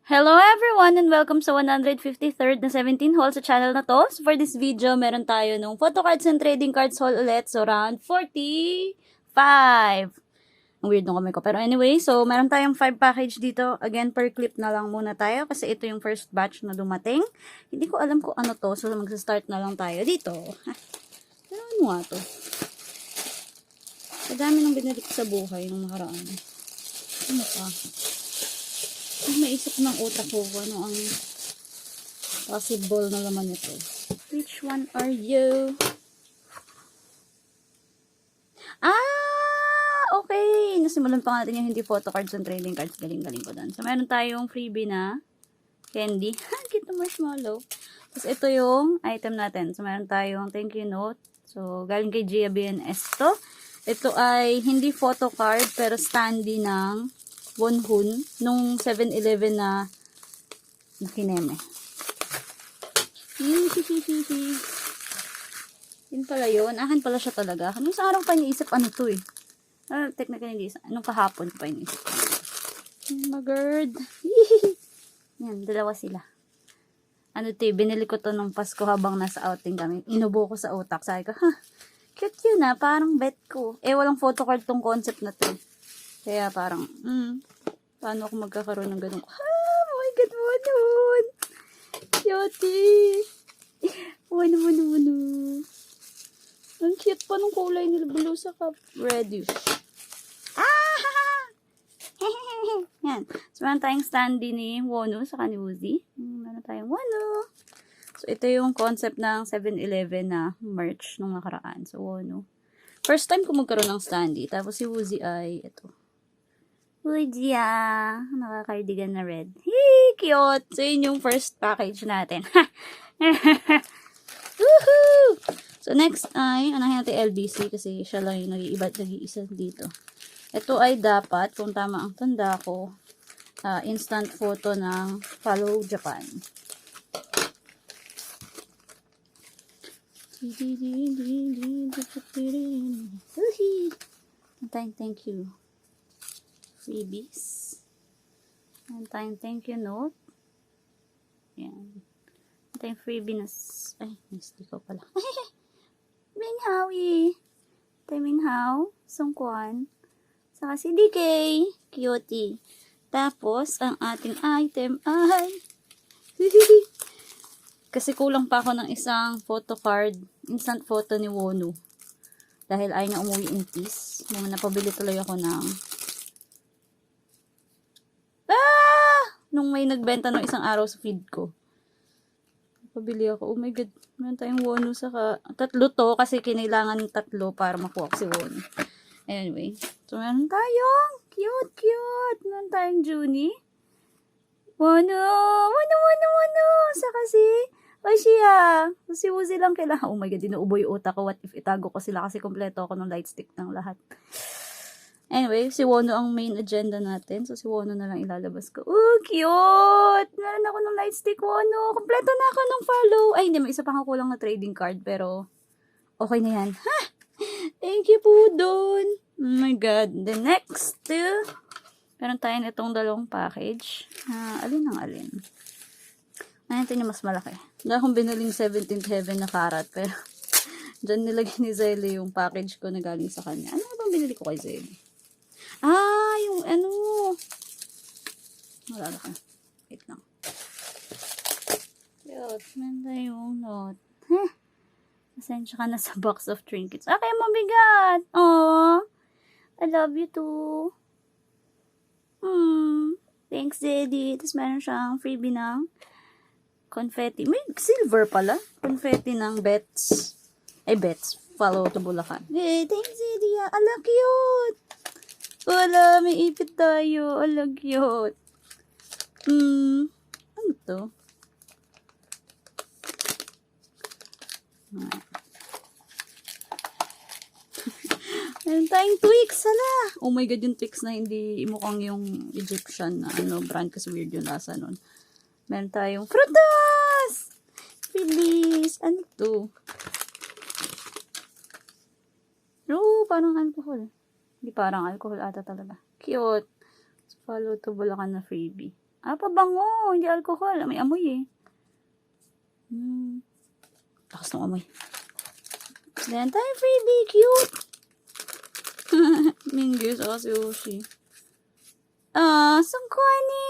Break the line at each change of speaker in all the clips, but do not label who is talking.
Hello everyone and welcome sa 153rd na 17 haul sa channel na to. So for this video, meron tayo ng photo cards and trading cards haul ulit. So around 45. Ang weird nung kamay ko. Pero anyway, so meron tayong 5 package dito. Again, per clip na lang muna tayo kasi ito yung first batch na dumating. Hindi ko alam kung ano to. So magsa-start na lang tayo dito. Pero ano nga to? Madami nang binalik sa buhay nung nakaraan. Ano pa? Maisip ng utak ko ano ang possible na laman nito. Which one are you? Okay. Nasimulan pa natin yung hindi photo cards and trading cards. Galing-galing ko doon. So, meron tayong freebie na candy. Cute na marshmallow. Tapos, ito yung item natin. So, meron tayong thank you note. So, galing kay Gia BNS to. Ito ay hindi photo card pero standee ng Wonhun nung 7-Eleven na nakineme. Yun pala yun. Akin pala siya talaga. Nung sa araw pa iniisip ano to eh. Technically hindi. Nung kahapon pa iniisip. Oh my God. Yan, dalawa sila. Ano to eh, binili ko to nung Pasko habang nasa outing kami. Inubo ko sa utak. Sabi ko, cute yun ah. Parang bet ko. Walang photocard tong concept na to. Kaya parang, paano ako magkakaroon ng ganun? Oh my God, Wonhun! Cutie! Wano. Ang cute pa nung kulay nila. Blue sa reddish. Yan. So, meron tayong standee ni Wonu sa ni Woozy. Meron tayong Wonu. So, ito yung concept ng 7-Eleven na merch nung nakaraan. So, Wonu. First time ko magkaroon ng standee. Tapos si Woozy ay, ito. Woozy nakakardigan na red. Cute! So, yun yung first package natin. Woohoo! So, next ay, anahin natin LBC kasi siya lang yung nag-iisa dito. Ito ay dapat, kung tama ang tanda ko, instant photo ng Follow Japan. Thank you. Freebies. Thank you note. Yan. Tayong freebie na ay, misti ko pala. Minghawi. Tayo Minghaw. Sungkwan. Saka si DK. Cutie. Tapos, ang ating item ay kasi kulang pa ako ng isang photo card. Instant photo ni Wonu. Dahil ayaw niya umuwi in peace. Mga napabili tuloy ako ng nung may nagbenta ng isang araw sa feed ko. Pabili ako. Oh my God. Meron tayong Wonu saka tatlo to kasi kinailangan tatlo para makuha ko si Wonu. Anyway. So, meron tayong cute. Meron tayong Junie. Wonu. Saka si Oshia. Si Woozy lang kailangan. Oh my God. Dinuubo yung utak ko. What if itago ko sila kasi kompleto ako ng light stick ng lahat. Anyway, si Wonu ang main agenda natin. So, si Wonu na lang ilalabas ko. Oh, cute! Meron ako ng light stick, Wonu. Kompleto na ako ng follow. Ay, hindi. May isa pa akong kulang na trading card. Pero, okay na yan. Ha! Thank you po dun. Oh my God. The next, meron tayo itong dalawang package. Alin ang alin? Natin yung mas malaki. Dahil akong biniling 17th Heaven na karat. Pero, dyan nilagay ni Zelle yung package ko na galing sa kanya. Ano bang binili ko kay Zelle? Yung ano. Wala ka. Wait lang. Cute. Manda yung note. Pasensya ka na sa box of trinkets. Okay, mabigat. Aww. I love you too. Thanks, Daddy. Tapos meron siyang freebie ng confetti. May silver pala. Confetti ng Bets. Bets. Follow to Bulacan. Hey, thanks, Daddy. Ala, cute. Wala, may ipit tayo. Ala, cute. Ano to? Meron tayong Twix. Hala. Oh my God, yung Twix na hindi mukhang yung Egyptian na brand kasi weird yung lasa nun. Meron tayong Frutas! Freebies. Ano to? Parang alcohol. Hindi parang alcohol ata talaga. Cute. Follow to Bulacan na freebie. Pabango. Hindi alcohol. May amoy eh. Takas ng amoy. Then tayo freebie. Cute. Mingyu sa si Ushi. Sungkwani.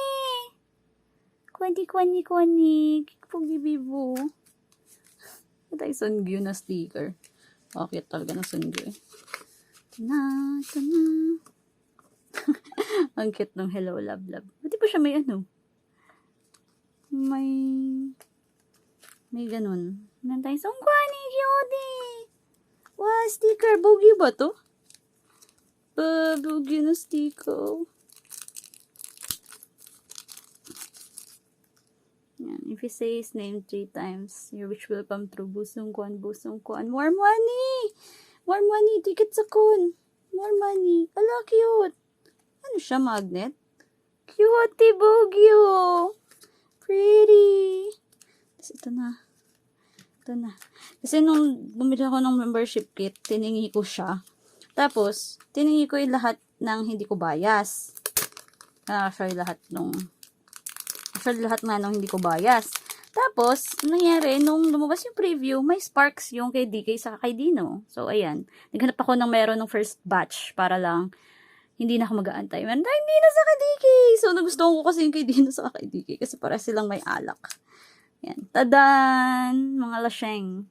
Kwani. Pugi bibo. Ito ay Sungyu na sticker. Okay, talaga ng Sungyu eh. Ito na. Ang cute ng hello, love. Buti pa siya may ano. May ganun. Nantay, Sungkwani, cutie! Wow, sticker. Bogey ba to? Bogey na sticker. Yan. If you say his name 3 times, your wish will come true. Busungkwan. More money! More money! Ticket sa kun! More money! Ala, cute! Ano siya, magnet? Cutie Bogey, oh! Pretty! Tapos ito na. Kasi nung bumili ako ng membership kit, tiningi ko siya. Tapos, tiningi ko yung lahat ng hindi ko bias. Actually, lahat nga nung hindi ko bias. Tapos, nangyari, nung lumabas yung preview, may sparks yung kay DK sa kay Dino. So, ayan. Naghanap ako ng meron ng first batch para lang hindi na ako mag-aantay. Meron tayong Dino sa kay DK. So, nagustuhan ko kasi yung kay Dino sa kay DK kasi para silang may alak. Yan. Tadan! Mga lasyeng.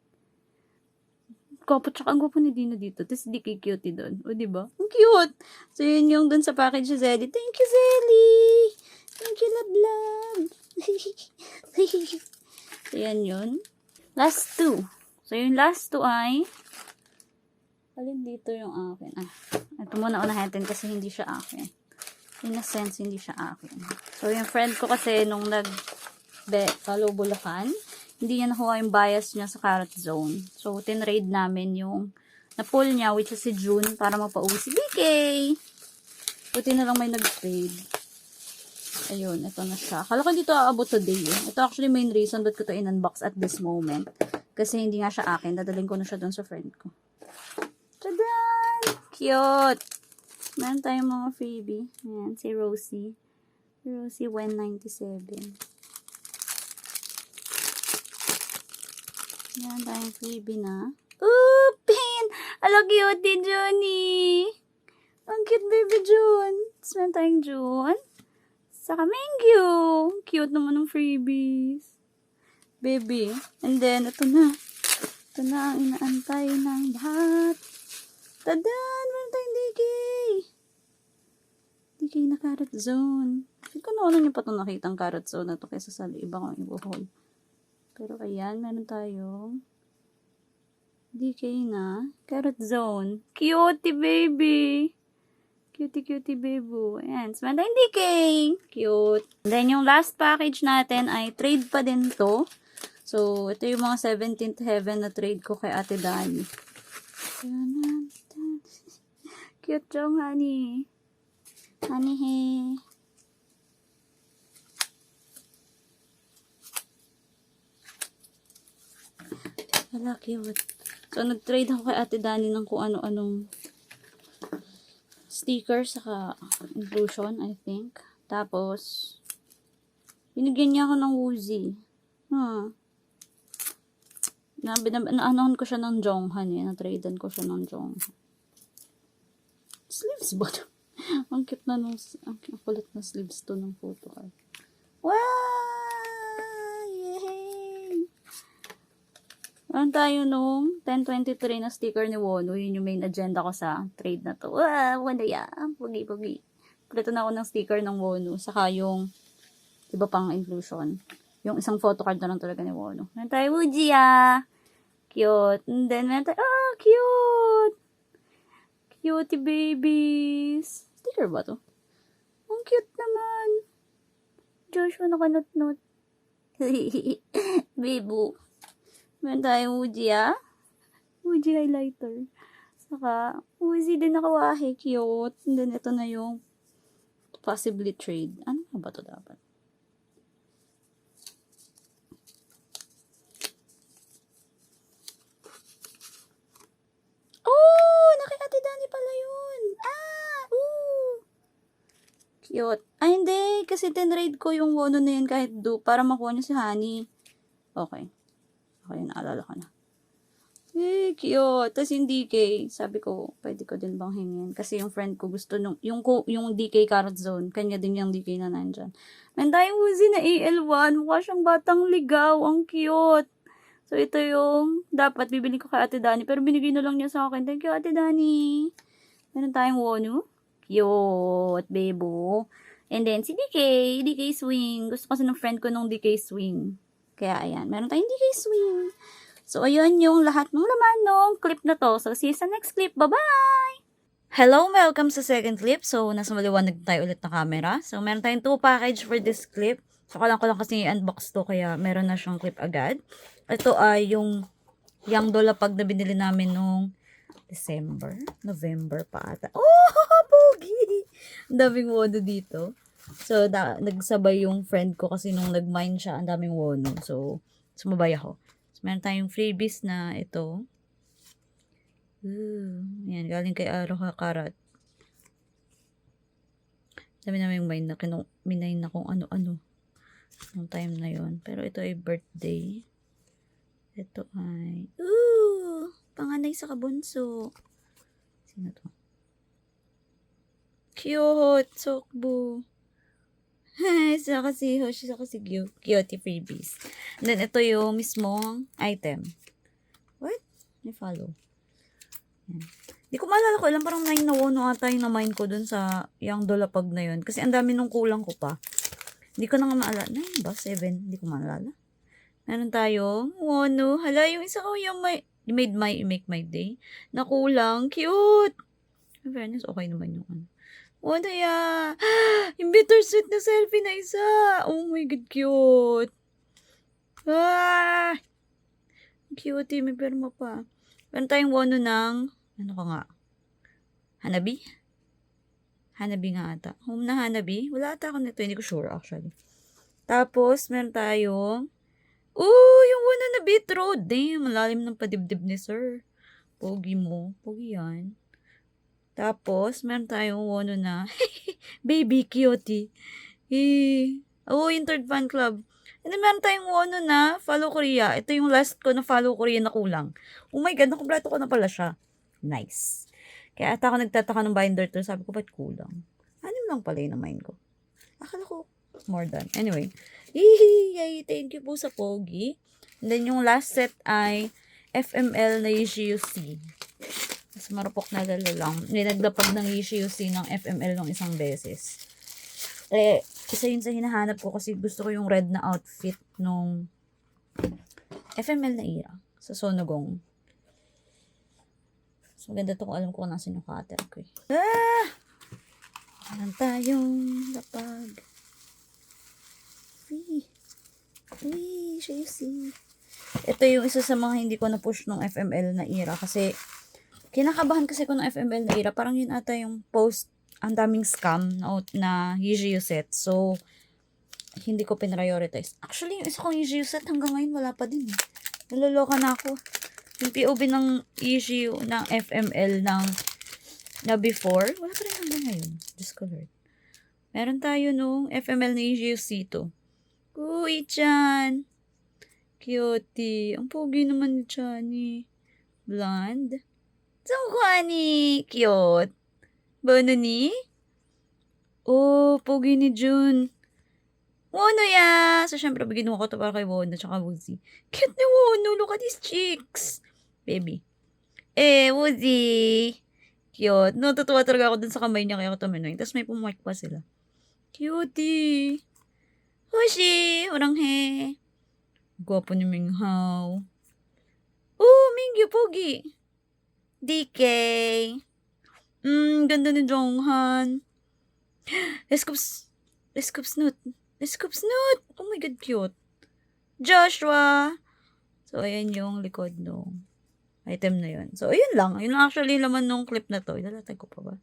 Gwapo, tsaka ang gwapo ni Dino dito. Tapos DK cutie doon. O, diba? Ang cute! So, yun yung dun sa package si Zeddy. Thank you, Zelly! Thank you, love. So, yan yun. Last 2. So, yung last 2 ay alin dito yung akin. Ito muna unahin natin kasi hindi siya akin. In a sense, hindi siya akin. So, yung friend ko kasi nung follow Bulacan, hindi niya nakuha yung bias niya sa Carrot Zone. So, tinraid namin yung na-pull niya, which is si June, para mapauwi si BK. Buti na lang may nag-trade. Ayun, ito na siya. Akala ko dito aabot today eh. Ito actually main reason ba't ko ito in-unbox at this moment. Kasi hindi nga siya akin. Dadalhin ko na siya dun sa friend ko. Tadan! Cute! Meron tayong mga freebie. Ayan, si Rosie. Rosie 197. Yan tayong freebie na. Ooh, pin! Ala, cute ni Johnny! Ang cute baby June. Tapos meron tayong June. Saka Mingyu. Cute naman ng freebies. Baby. And then, ito na. Ito na ang inaantay ng lahat. Tadan! Meron tayong DK. DK na Carrot Zone. Hindi ko na niyo pa ito nakita ang Carrot Zone na ito kaysa sa iba kong ibuhol. Pero ayan, meron tayong DK na Carrot Zone. Cutie baby! Cutie baby. Ayan, so meron tayong DK. Cute. And then yung last package natin ay trade pa din to. So, ito yung mga 17th Heaven na trade ko kay Ate Dani. Cute yung honey. Honey, hey. Wala, cute. So, nag-trade ako kay Ate Dani ng kung ano-anong sticker saka inclusion, I think. Tapos, binigyan niya ako ng Woozy. Naanohan ko siya ng Jonghan eh. Na-tradean ko siya ng Jonghan. Sleeves ba? Ang cute na nung, ang kulit na sleeves to ng photo card. Wow! Yay! Meron tayo nung 1023 na sticker ni Wono. Yun yung main agenda ko sa trade na to. Wow! Wala yan. Pugi. Kulito na ako ng sticker ng Wono. Saka yung iba pang inclusion. Yung isang photo card na lang talaga ni Wono. Meron tayo Wuji Cute. And then meron tayo, cute! Cutie babies. Sticker ba to? Ang cute naman. Joshua nakanot-not. Bebo. Meron tayong Wuji Wuji highlighter. Saka, Wuji din nakawahi. Cute. And then, ito na yung possibly trade. Ano ba to dapat? Oh! Nakikati Dani pala yun. Cute. Ay, hindi. kasi tinrade ko yung Wono na yan kahit para makuha niya si Honey. Okay. Okay, naalala ko na. Cute. Tapos yung DK, sabi ko, pwede ko din bang hingin? Kasi yung friend ko gusto yung DK Carrot Zone, kanya din yung DK na nandyan. And tayong Woozy na AL1, mukha siyang batang ligaw, ang cute. So, ito yung dapat bibili ko kay Ate Dani, pero binigay na lang niya sa akin. Thank you, Ate Dani. Meron tayong Wono. Cute, bebo. And then, si DK Swing. Gusto kasi ng friend ko nung DK Swing. Kaya, ayan, meron tayong DK Swing. So, ayun yung lahat ng laman ng clip na to. So, see you sa next clip. Bye-bye! Hello, welcome sa second clip. So, nasa maliwanag tayo ulit na camera. So, meron tayong 2 package for this clip. So, ko lang kasi i-unbox to, kaya meron na siyang clip agad. Ito ay yung Young Dolapag na binili namin nung November pa ata. Oh, pogi! Ang daming wono dito. So, nagsabay yung friend ko kasi nung nag-mine siya, ang daming wono. So, sumabay ako. So, meron tayong freebies na ito. Yan, galing kay Aro Karat. Dami namin mine na minayin na kung ano-ano. Nung time na yon. Pero ito ay birthday. Ito ay, panganay sa kabunso. Sino to? Cute! Sokbo. Saka si Hoshi, saka si Cutie freebies. And then, ito yung mismong item. What? May follow. Yan. Di ko maalala ko, ilang parang 9 na wono ata yung na-mine ko dun sa Young Dolapag na yun. Kasi ang dami nung kulang ko pa. Hindi ko na nga maalala. 9 ba? 7? Hindi ko maalala. Meron tayong wono. Hala, yung isa ko yung make my day. Nakulang. Cute! In fairness, okay naman yung ano. Wono ya! Yung bittersweet na selfie na isa! Oh my God, cute! Ah! Cute, may perma pa. Meron tayong wono ng, ano ka nga? Hanabi? Hanabi nga ata. Home na Hanabi? Wala ata ako nito. Hindi ko sure actually. Tapos, meron tayong, yung wono na beetroot. Damn, malalim ng padibdib ni sir. Pogi mo. Pogi yan. Tapos, meron tayong wono na baby cutie. Yung third fan club. And then, meron tayong wono na follow Korea. Ito yung last ko na follow Korea na kulang. Oh my God, nakumpleto ko na pala siya. Nice. Kaya ata ako nagtataka ng binder to. Sabi ko, ba't kulang? Anim lang pala yung na-mine ko. Akala ko, more than. Anyway. Yay! Thank you po sa Pogi. And then, yung last set ay FML na UC. Mas marupok na lalo lang. Nilagdapag ng UC ng FML ng isang beses. Isa yun sa hinahanap ko kasi gusto ko yung red na outfit nung FML na era sa Sonogong. So, maganda to kung alam ko kung nasin yung cutter ko eh. Alam tayong lapag. UC. Ito yung isa sa mga hindi ko na-push nung FML na era kasi kinakabahan kasi ko ng FML na era. Parang yun ata yung post, ang daming scam na UGU set. So, hindi ko pinrioritize. Actually, yung isa kong UGU set hanggang ngayon wala pa din. Naloloka na ako. Yung POV ng UGU ng FML na before, wala pa rin hanggang ngayon. Discolored. Meron tayo nung FML na UGU C2. Uy, Chan! Cutie. Ang pogi naman ni Chani. Blonde. Saan ko ni? Cute. Bono ni? Oh, pogi ni Jun. Wono ya! So, syempre, bigyan ko ito para kay Wono tsaka Woozy. Cute ni Wono. Look at these cheeks. Baby. Woozy. Cute. Natutuwa talaga ako dun sa kamay niya kaya ako tuminoy. Tapos may pumark pa sila. Cutie. Hoshi. Orang he. Gwapo ni Minghao. Oh, Mingyu, pogi. DK. Ganda ni Jonghan. Let's scoop snoot. Oh my God, cute. Joshua. So, ayan yung likod nung item na yun. So, ayun lang. Yun lang actually laman nung clip na to. Ilalatag ko pa ba?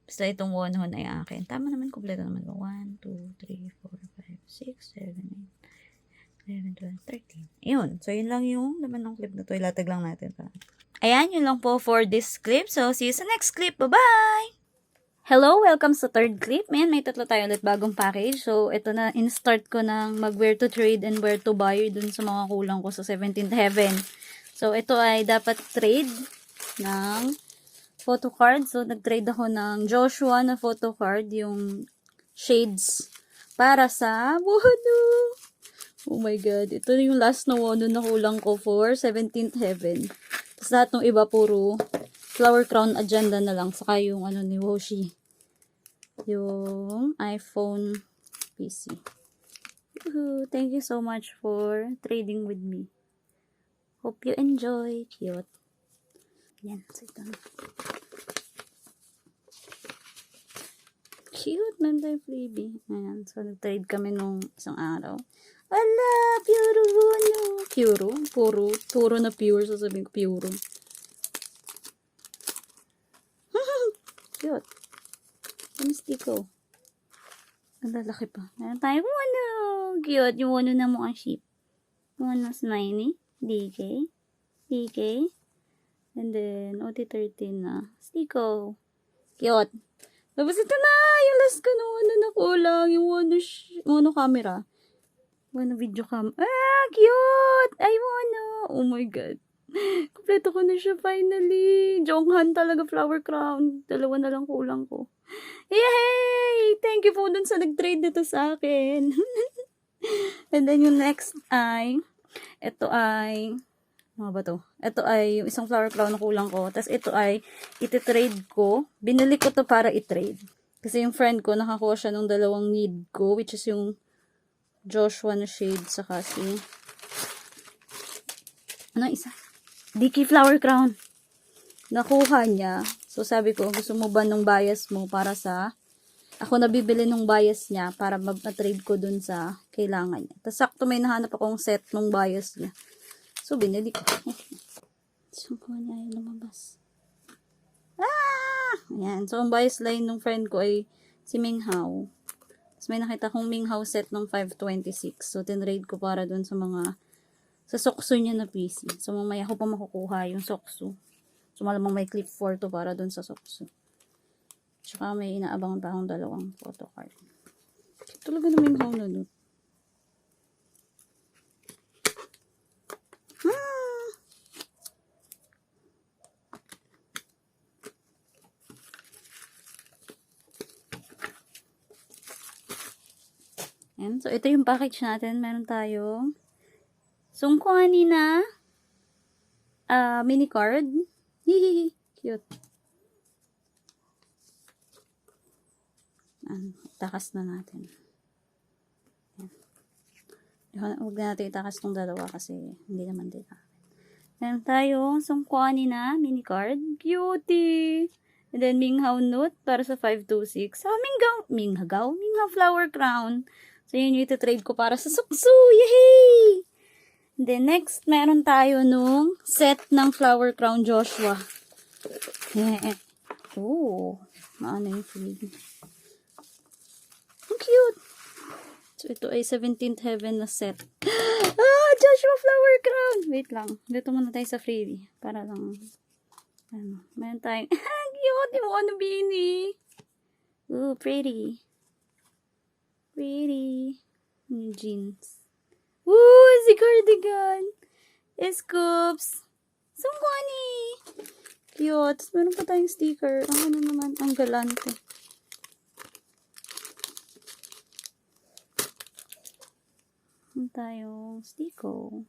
Basta itong one-hon ay akin. Tama naman, kompleto naman ba? 1, 2, 3, 4, 5, 6, 7, 8, 11, 12, 13. Ayun. So, yun lang yung laman ng clip na to. Ilatag lang natin pa. Ayan, yun lang po for this clip. So, see you sa next clip. Bye-bye! Hello! Welcome sa third clip. Ayan, may tatlo tayo ulit bagong package. So, ito na, in-start ko ng mag-where to trade and where to buy dun sa mga kulang ko sa 17th Heaven. So, ito ay dapat trade ng photo card. So, nag-trade ako ng Joshua na photo card, yung shades, para sa Wono. Oh my God. Ito yung last na Wono na kulang ko for 17th Heaven. Tapos lahat ng iba puro flower crown agenda na lang. Saka yung ano ni Woshi. Yung iPhone PC. Woohoo! Thank you so much for trading with me. Hope you enjoy. Cute. Yan. So, ito na. Cute. Mental freebie. Ayan. So, nag-trade kami nung isang araw. Ala! Puro Wono. Puro? Puro na pure. Sasabihin ko puro. Cute. Mistiko. Ang lalaki pa. Meron tayo Wono. Cute. Yung Wono na mukhang sheep. Wono smiley. DK. And then, OT13 na. Stiko. Cute. Tapos ito na. Yung last ko na Wono na kulang. Yung Wono camera. Wono video cam. Ah! Cute! Ay, Wono. Oh my God. Kompleto ko na siya finally. Jonghan talaga flower crown. Dalawa na lang kulang ko. Yay! Thank you po dun sa nag-trade dito sa akin. And then yung next ay, ito ay, ano ba to? Ito ay yung isang flower crown na kulang ko. Tapos ito ay iti-trade ko. Binili ko to para i-trade. Kasi yung friend ko, nakakuha siya ng dalawang need ko, which is yung Joshua na shade, saka si, ano isa? Dicky flower crown. Nakuha niya. So, sabi ko, gusto mo ba nung bias mo para sa, ako nabibili nung bias niya para mag-trade ko dun sa kailangan niya. Tapos, sakto may nahanap akong set nung bias niya. So, binili ko. So, ko niya yung lumabas. Ah! Ayan. So, ang bias line nung friend ko ay si Minghao. Tapos, may nakita kong Minghao set nung 526. So, tinrade ko para dun sa mga sa sokso niya na PC. So, mamaya ko pa makukuha yung sokso. So, malamang may clip 4 to para dun sa sokso. Tsaka may inaabangan pa akong dalawang photo card. Talaga na may haw na doon. Ayan. So, ito yung package natin. Meron tayong sungkwani na mini card. Hihihi. Cute. Takas na natin. Huwag na natin itakas tong dalawa kasi hindi naman din. Meron tayong sungkwani na mini card. Cutie! And then, Minghao Note para sa 526. Minghao Flower Crown. So, yun yung iti-trade ko para sa suksu. Yay! And then, next, meron tayo nung set ng Flower Crown Joshua. Oh, maano yung feeling. Ang cute! So, ito ay 17th Heaven na set. Joshua Flower Crown! Wait lang. Dito muna tayo sa freebie. Para lang, ano, meron tayong, cute! Yung ano beanie. Ooh, pretty. Yung jeans. Ooh, si cardigan. Scoops. Sungkwani. Cute. Tapos meron pa tayong sticker. Ang ano naman, ang galante. Meron tayong stiko.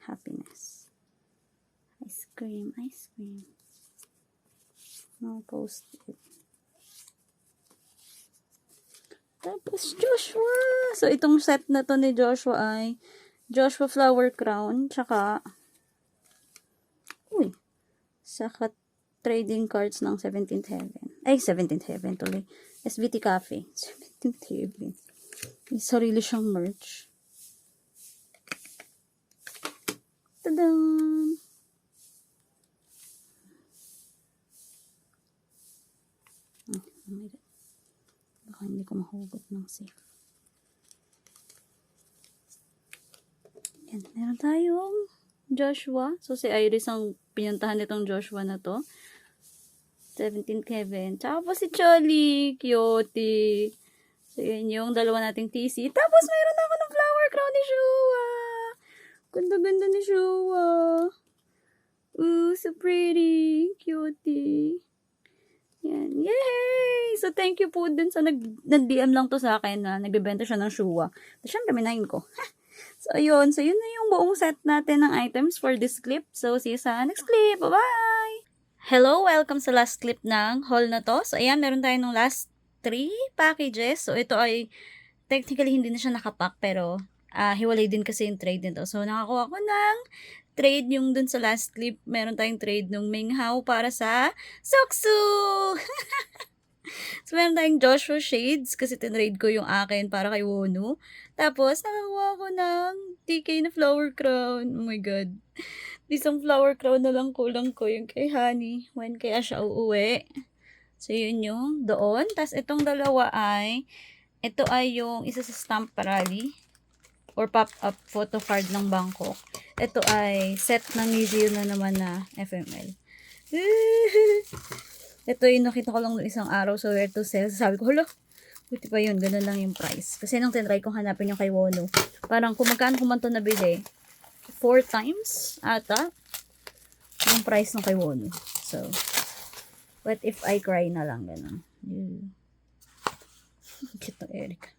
Happiness. Ice cream. No post-it. Tapos Joshua. So, itong set na to ni Joshua ay Joshua Flower Crown. Tsaka saka trading cards ng 17th Heaven. Ay, 17th Heaven tuloy. SBT Cafe. 17th Heaven. May sarili siyang merch. Tadam! Oh my God. Baka hindi ko mahugot ng safe. Yan. Meron tayong Joshua. So, si Iris ang pinuntahan nitong Joshua na to. 17 Kevin. Tsaka po si Cholly. Cutie. So, yun yung dalawa nating TC. Tapos, meron ako ng flower crown ni Shua. Ganda-ganda ni Shua. Ooh, so pretty. Cutie. Yan. Yay! So, thank you po dun sa nag-DM lang to sa akin na nagbebenta siya ng Shua. So, syempre, minayin ko. So, ayun. So, yun na yung buong set natin ng items for this clip. So, see you sa next clip. Bye-bye! Hello! Welcome sa last clip ng haul na to. So, ayan. Meron tayo ng last 3 packages. So, ito ay technically hindi na siya nakapack pero hiwalay din kasi yung trade nito. So, nakakuha ko ng trade yung dun sa last clip. Meron tayong trade ng Minghao para sa Soksu! So, meron tayong Joshua Shades kasi tinrade ko yung akin para kay Wonu. Tapos, nakakuha ko ng TK na flower crown. Oh my God. Isang flower crown na lang kulang ko yung kay Honey when kaya siya uuwi. So, yun yung doon. Tapos, itong dalawa ay, ito ay yung isa sa stamp rally or pop-up photo card ng Bangkok. Ito ay set ng Nizio na naman na FML. Ito yung nakita ko lang isang araw sa where to sell. Sabi ko, hala, buti pa yun. Ganun lang yung price. Kasi nung tinry kong hanapin yung kay Wono, parang kung magkano ko man ito nabili, 4 times ata yung price ng kay Wono. So, what if I cry na lang, ganun. Cute ng Eric.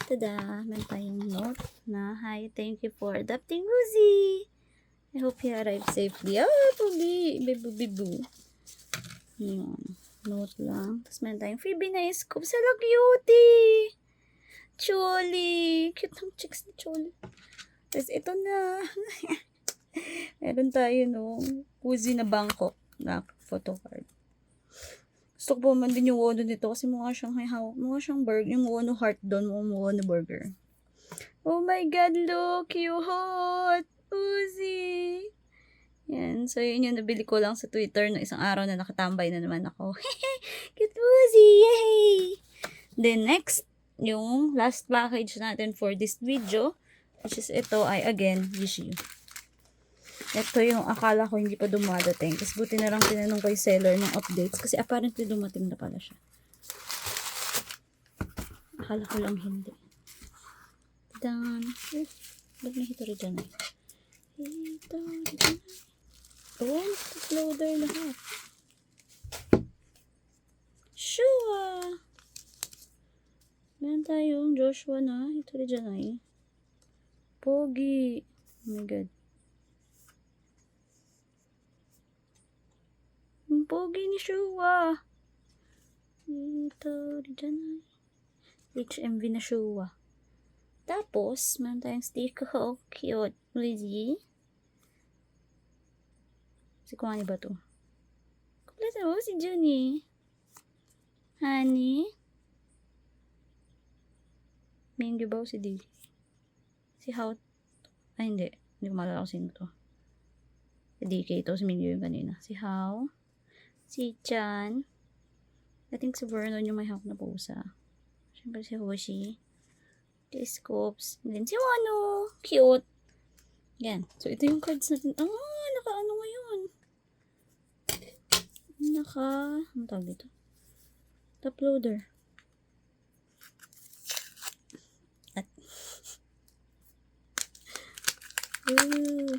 Tada! Meron tayong note na, hi, thank you for adopting Woozy. I hope you arrived safely. Oh, Bubi! Bibu. Yun. Note lang. Tapos meron tayong freebie na scoop. Sala cutie! Choli! Cute ng chicks ni Choli. Tapos ito na. Meron tayo nung Woozy na Bangkok na photo card. Gusto ko man din yung Wono nito kasi mukha siyang burger. Yung Wono heart doon, Wono burger. Oh my God, look! Cute! Uzi! Yan. So, yun yung nabili ko lang sa Twitter no isang araw na nakatambay na naman ako. Cute Uzi! Yay! Then, next, yung last package natin for this video, which is ito ay, again, Wishy. Ito yung akala ko hindi pa dumadating. Kasi buti na lang tinanong ko yung seller ng updates. Kasi apparently dumating na pala siya. Akala ko lang hindi. Dan. Ba't may hitori dyan eh? Hitori dyan. Oh, loader lahat. Shua! Meron tayong Joshua na. Hitori dyan eh. Pogi. Oh my God. Pogi ni Shua. Ito, dyan ay. HMV na Shua. Tapos, meron tayong sticker. Oh, cute. Lizzie. Si Kwani ba to? Kompleto mo, si Junie. Honey. Mingyu ba o si D? Si How? Ay, hindi. Hindi ko maalala kung sino to. Si DK to. Si Mingyu yung kanina. Si How? Si Chan. I think si Vernon yung may hawak na pusa. Siyempre si Hoshi. Si Scoops. And then si Wano. Cute. Yan. So, ito yung cards natin. Naka-ano ngayon? Ano tawag dito? Top loader. At. Ooh.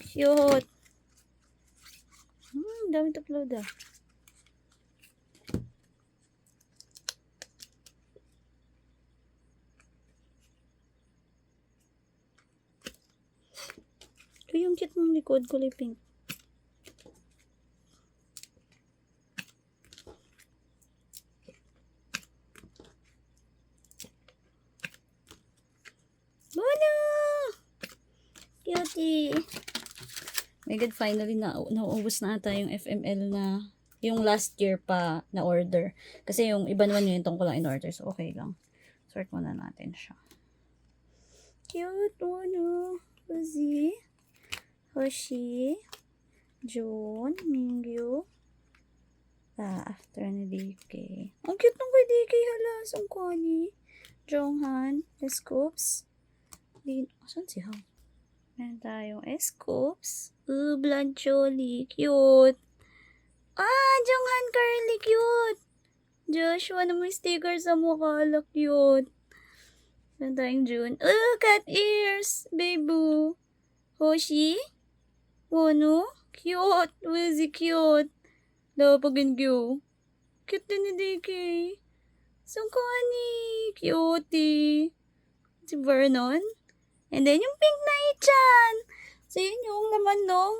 Cute. Dami top loader. Ito yung cute mong likod, kulay pink. Bono! Cutie! My God, finally nauubos na ata yung FML na yung last year pa na order. Kasi yung iba naman yun itong ko lang in order. So, okay lang. Sort muna natin siya. Cute! Bono! Uzi! Hoshi, June, Mingyu, after na DK. Ang cute nung kay DK, hala, Sungkwani, Jonghan, Scoops, Din, asan si How? Meron tayong Scoops. Blancholi. Cute. Jonghan Curly. Cute. Joshua na may sticker sa mukha. Cute. Meron tayong June. Cat ears. Babu. Hoshi. Wono. Cute. Wizzy cute. Dapagin-gyo. Cute din ni DK. Sungkani. Cutie. Si Vernon. And then, yung pink na ichan. So, yun yung laman nung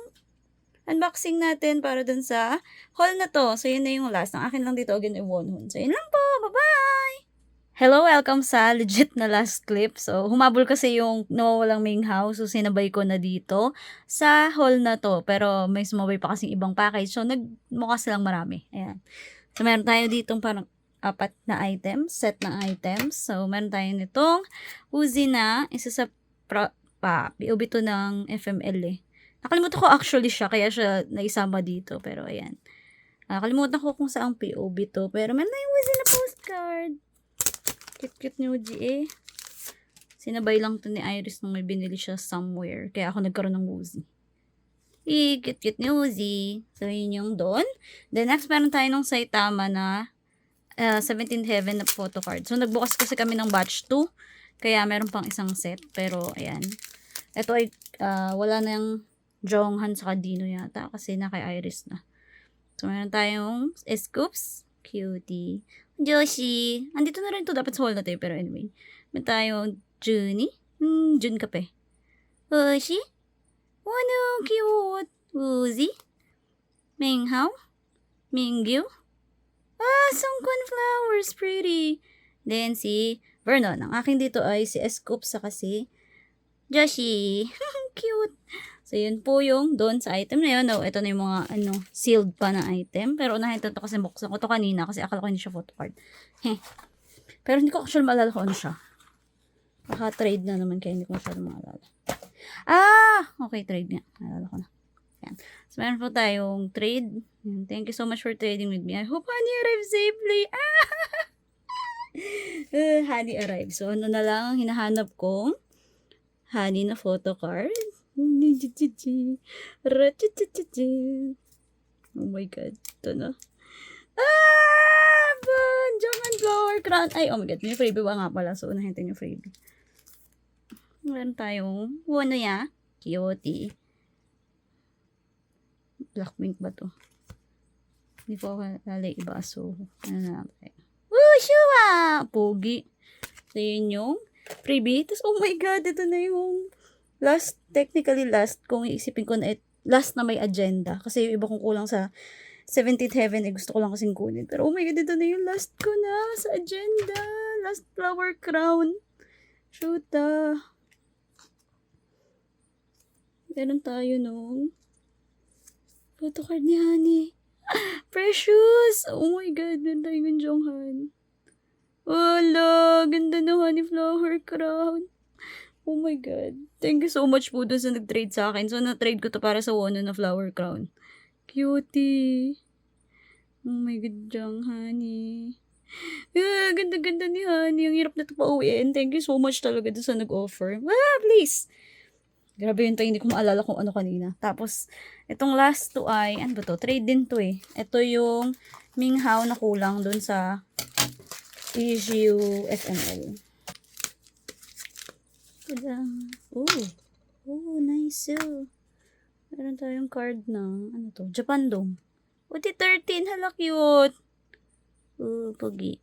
unboxing natin para dun sa haul na to. So, yun na yung last. Ang akin lang dito, again, ay Wonhun. So, yun lang po. Bye-bye! Hello, welcome sa legit na last clip. So, humabol kasi yung nawawalang Ming Hao. So, sinabay ko na dito sa haul na to. Pero, may sumabay pa kasing ibang package. So, nagmukha silang marami. Ayan. So, meron tayo ditong parang 4 na items, set ng items. So, meron tayo nitong Uzi na, isa sa POV to ng FML eh. Nakalimutan ko actually siya, kaya siya naisama dito. Pero, ayan. Nakalimutan ko kung saang POV to. Pero, meron tayong Uzi na postcard. Cute-cute ni Uzi eh. Sinabay lang to ni Iris nung may binili siya somewhere. Kaya ako nagkaroon ng Uzi. Cute-cute ni Uzi. So, yun yung doon. Then, next, meron tayo ng Saitama na 17th Heaven na photocard. So, nagbukas kasi kami ng batch 2. Kaya, meron pang isang set. Pero, ayan. Ito ay, wala na yung Jonghan sa Dino yata. Kasi na kay Iris na. So, meron tayong Scoops. Cutie. Joshi. Andito na rin to. Dapat sa haul na tayo. Pero anyway. Meron tayong Junie. Jun Kape. Hoshi. Wano. Cute. Uzi. Minghao. Mingyu. Sungkwan flowers, pretty. Then, si Vernon. Ang akin dito ay si Scoop sa kasi Joshi. Cute. So, yun po yung doon sa item na yun. No, ito na yung mga, sealed pa na item. Pero, unahin ito kasi buksan ko ito kanina kasi akala ko hindi siya photocard. Pero, hindi ko actually maalala kung ano siya. Baka trade na naman kaya hindi ko masyado maalala. Okay, trade nga. Naalala ko na. Yan. So, meron po tayong trade. Thank you so much for trading with me. I hope Honey arrives safely. Honey arrived. So, ano na lang hinahanap kong Honey na photocard. Oh my God. Ito na. Jonghan Flower Crown. Ay, oh my God. May freebie ba nga pala? So, unahin natin yung freebie. Meron tayong Wono ya. Cutie. Blackpink ba to? Hindi ko lalay iba. So, ano na lang tayo. Shua! Pogi. So, yun yung freebie. Tapos, oh my God, ito na yung last, technically last, kung iisipin ko na last na may agenda. Kasi yung iba kong kulang sa 17th Heaven, gusto ko lang kasing kunin. Pero, oh my God, ito na yung last ko na sa agenda. Last flower crown. Shoota. Meron tayo nung photocard ni Honey. Precious! Oh my God, meron tayo yung Jonghan. Wala, ganda ng Honey Flower Crown. Oh my God. Thank you so much po dun sa nag-trade sa akin. So, na-trade ko to para sa Wono na Flower Crown. Cutie. Oh my God, Honey. Ganda-ganda ni Honey. Ang hirap na ito pa-uwiin. Thank you so much talaga dun sa nag-offer. Please. Grabe yun to, hindi ko maalala kung ano kanina. Tapos, itong last to ay, ano ba to? Trade din to eh. Ito yung Minghao na kulang dun sa EGU FML. Tada! Nice. Meron tayong card na, ano to? Japan Dome. Uti 13, hala cute. Pogi.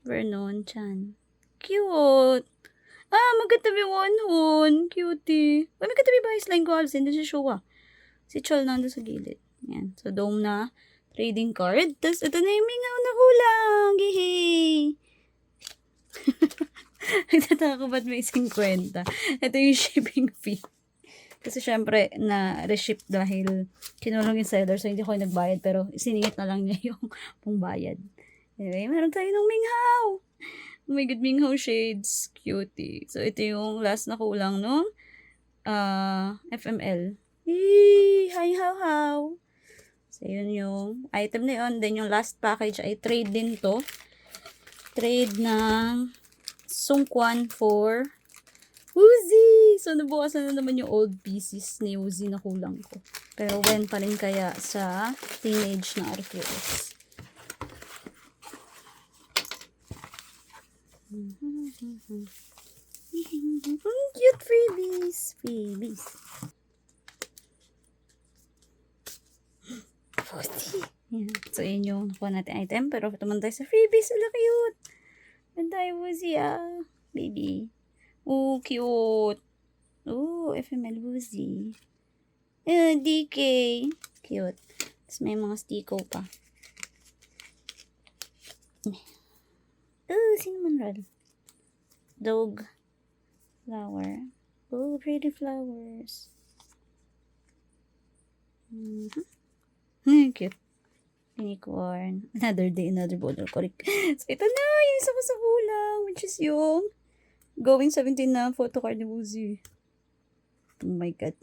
Vernon Chan. Cute. Magkatabi Wonhun. Cutie. May katabi ba yung slime ko? Hindi si Shua. Si Chol nandun sa gilid. Yan. So, dome na trading card. Tapos, ito na yung Minghao na kulang. Yehey! Nagtataka ba't may 50? Ito yung shipping fee. Kasi, syempre, na-reship dahil kinulong yung seller. So, hindi ko nagbayad. Pero, siningit na lang niya yung pangbayad. Anyway, meron tayo ng Minghao. Oh my God, Minghao shades. Cutie. So, ito yung last na kulang nung FML. Hi, how. So, yun yung item na yun. Then, yung last package ay trade din to. Trade ng Sungkwan for Woozy! So, nabukasan na naman yung old pieces ni Woozy na kulang ko. Pero when pa rin kaya sa teenage na Arceus. Cute freebies! Freebies. Woozy! Yan. So, yun yung nakuha natin item. Pero tuman tayo sa freebies. Ala, cute! Ganda yung Woozy, baby. Oh, cute. Oh, FML Woozy. DK. Cute. Tapos may mga stiko pa. Oh, cinnamon roll. Dog. Flower. Oh, pretty flowers. Cute. Unicorn. Another day, another bottle. Correct. So, ito na. Yung isa ko sa kulang. Which is yung going 17 na photocard ni Woozy. Oh my God.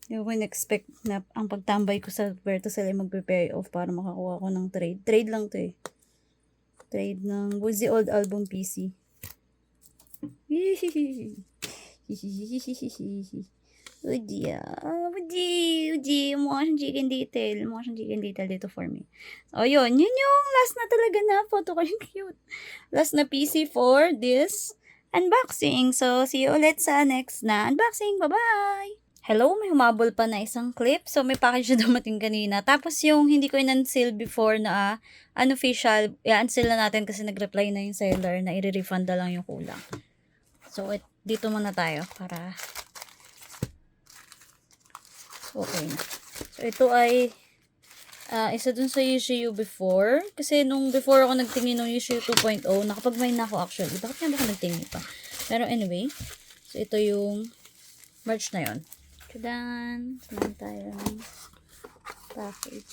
Hindi ko in-expect na ang pagtambay ko sa Puerto Sala ay magpe-pay off para makakuha ko ng trade. Trade lang to eh. Trade ng Woozy Old Album PC. Uji, Uji, mukha siyang chicken detail. Mukha siyang chicken detail dito for me. So, yun yung last na talaga na photo ko. Cute. Last na PC for this unboxing. So, see you ulit sa next na unboxing. Bye-bye! Hello, may humabol pa na isang clip. So, may package na dumating kanina. Tapos, yung hindi ko in-unseal before na unofficial, i-unseal na natin kasi nag-reply na yung seller na i-refund na lang yung kulang. So, dito muna tayo para okay na. So, ito ay isa dun sa UCU before. Kasi nung before ako nagtingin ng UCU 2.0, nakapag-mine na ako actually. Bakit nga ba ako nagtingin pa? Pero anyway, so ito yung merch na yun. Tadan! Samahan tayo ng package.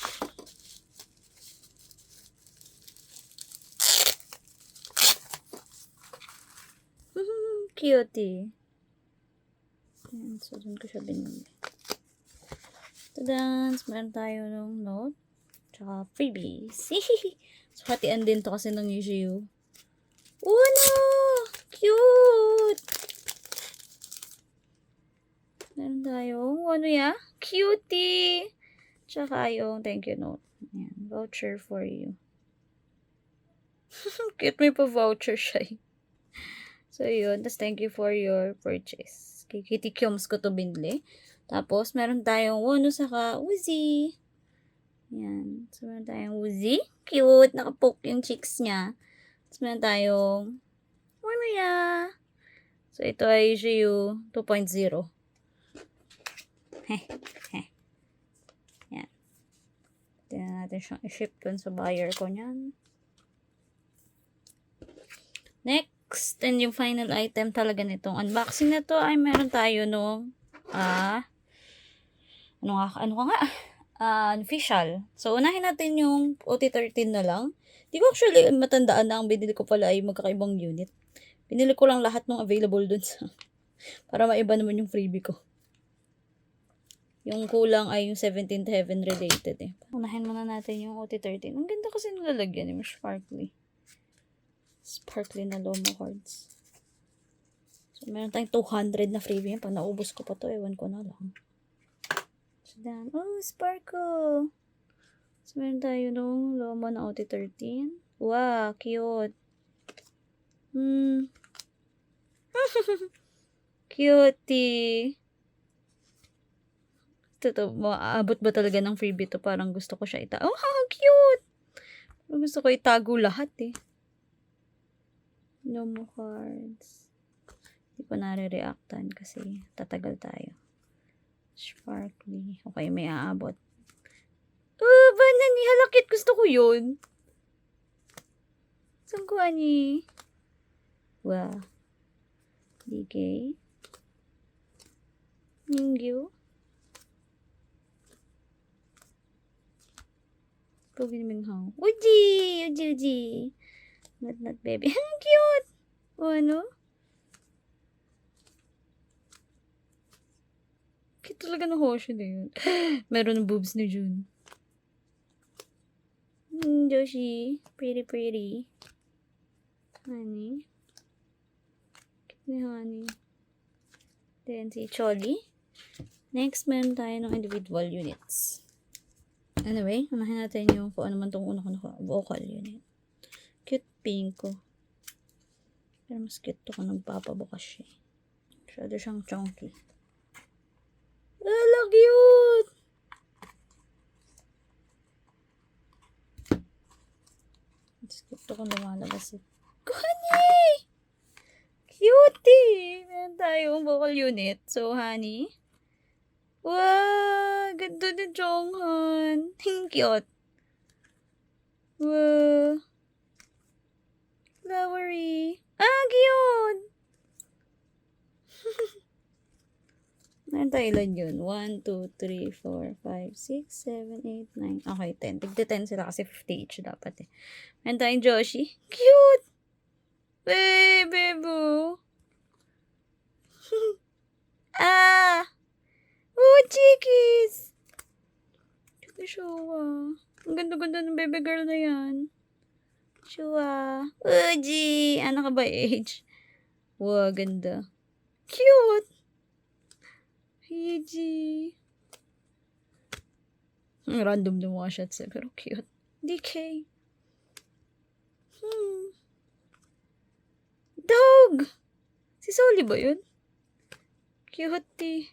Cutie. Yan, so dun ko siya binili. Tadan! Meron tayo ng note. Tsaka freebies. So, hatian din to kasi ng UCU. Oh, no! Cute! Meron tayo. Ano ya? Cutie! Tsaka yung thank you note. Ayan. Voucher for you. Cute, may pa voucher siya. So, yun. Tapos, thank you for your purchase. Kay Kitty Kyoms ko to binili. Tapos, meron tayong Wono saka Woozy. Ayan. So, meron tayong Woozy. Cute. Nakapoke yung cheeks niya. Tapos, meron tayong Wono ya. So, ito ay UCU 2.0. Yan. Tingnan natin siyang i-ship dun sa buyer ko niyan. Next, and yung final item talaga nitong unboxing na to ay meron tayo no official. So, unahin natin yung OT13 na lang. Di ko actually matandaan na ang binili ko pala ay magkakaibang unit. Binili ko lang lahat ng available dun sa para maiba naman yung freebie ko. Yung kulang ay yung 17th Heaven related eh. Unahin muna natin yung OT13. Ang ganda kasi nilalagyan yung sparkly. Sparkly na Lomo cards. So, meron tayong 200 na freebie. Pag naubos ko pa to, ewan ko na lang. So, then, oh, sparkle! So, meron tayo nung Lomo na OT13. Wow, cute! Cutie! Ito, maaabot ba talaga ng freebie to? Parang gusto ko siya itago. Oh, how cute! Gusto ko itago lahat eh. No more cards. Hindi ko nare-reactan kasi tatagal tayo. Sparkly. Okay, may aabot. Oh, banani. Halakit. Gusto ko yun. Saan ko ani? Wow. DK. Ningyo. Pag-minminghang. Uji! Uji! Not baby. Ang cute! O ano? Cute talaga ng Hoshi na yun. Meron ng boobs ni June. Joshi. Pretty, pretty. Honey. Cute ni Honey. Then, si Cholly. Next, meron tayo ng individual units. Anyway, unahin natin yung kung ano man itong una ko na vocal unit. Cute pink ko. Pero mas cute to kung nagpapabukas siya. Masyado siyang chunky. Ah, cute! Mas cute to kung lumalabas eh. Honey! Cutie! Meron tayong vocal unit. So, honey. Wow! Ganda ni Jonghan. Cute. Wow. Flowery. Ah, cute! Meron tayo ilan yun? 1, 2, 3, 4, 5, 6, 7, 8, 9. Okay, 10. Tigda 10 sila kasi 50 each dapat eh. Meron tayong Joshi. Cute! Baby boo. Ah! Oh, chickies! Chiki Shua. Ang ganda-ganda ng baby girl na yan. Shua. Uji! Ano ka ba age? Wow, ganda. Cute! Hiji. Random na mga shots eh, pero cute. DK. Dog! Si Soli ba yun? Cutie.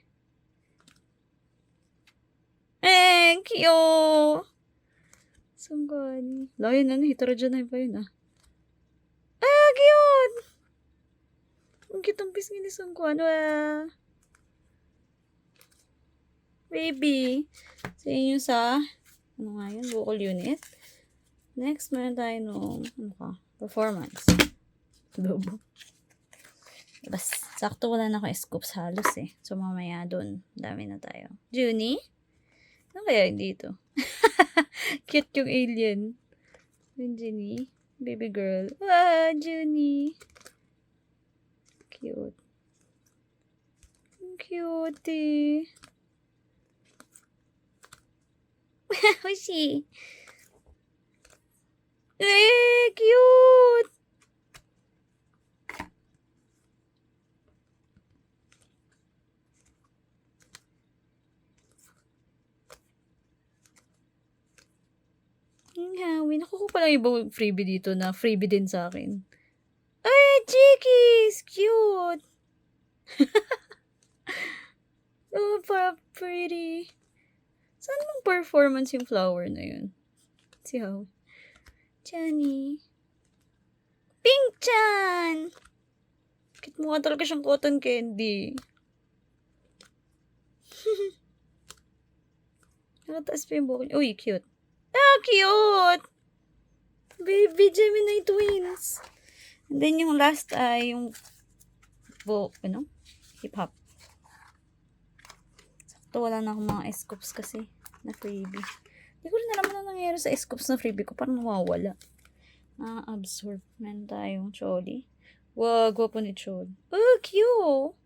Cute! Sunggani. Layo na, heterogeneous pa yun ah. Ah, cute! Ang cute ang pisngi ni Sungkwan. Wow. Baby. Sa inyo sa, ano nga yun, vocal unit. Next, meron tayo nung, performance. Lobo. Bas, sakto wala na akong scoops halos eh. So, mamaya dun, dami na tayo. Junie? Ano kaya dito? Cute yung alien. Yung Junie. Baby girl. Ah, Junie. Cute. Cutie. Hoshi. Cute. Hawin. Ako ko pala ibang freebie dito na freebie din sa akin. Ay, chickies! Cute! Oh, pretty. Saan mong performance yung flower na yun? Si Howie. Chani. Pink-chan! Kit mo nga talaga siyang cotton candy. Nakataas pa yung buhok niya. Uy, cute. Ah, cute! Baby Gemini twins. And then yung last ay yung hip-hop. Sakto wala na akong mga scoops kasi na freebie. Hindi ko rin alam na nangyayari sa scoops na freebie ko. Parang nawawala. Na-absorb. Meron tayong Cholly. Wow, gwapo ni Chol. Oh, cute!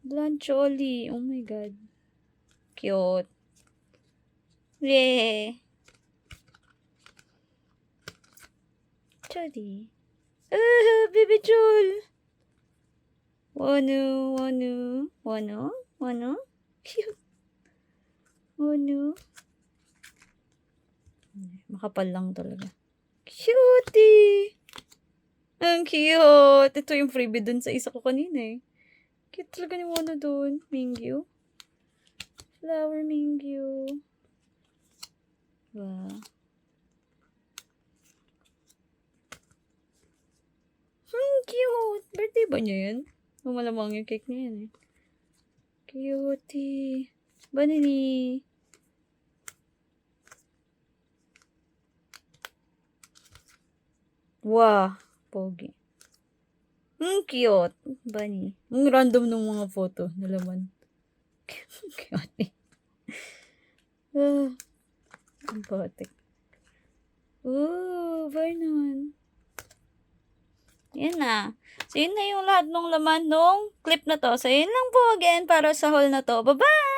Blonde Cholly. Oh my God. Cute. Yay! Cholly. Baby Chol. Wano. Cute. Wano. Makapal lang talaga. Cutie! Ang cute! Ito yung freebie dun sa isa ko kanina eh. Cute talaga ni Wano dun. Mingyu. Flower Mingyu. Wow. Cute! Birthday ba niya yan? Malamang yung cake niya yan eh. Cutie! Banini! Wow! Pogi. Cute! Bunny. Ang random ng mga photo na laman. Cute. Ang potek. Ooh, Vernon. Yan na. So, yun na yung lahat ng laman ng clip na to. So, yun lang po again para sa haul na to. Bye-bye!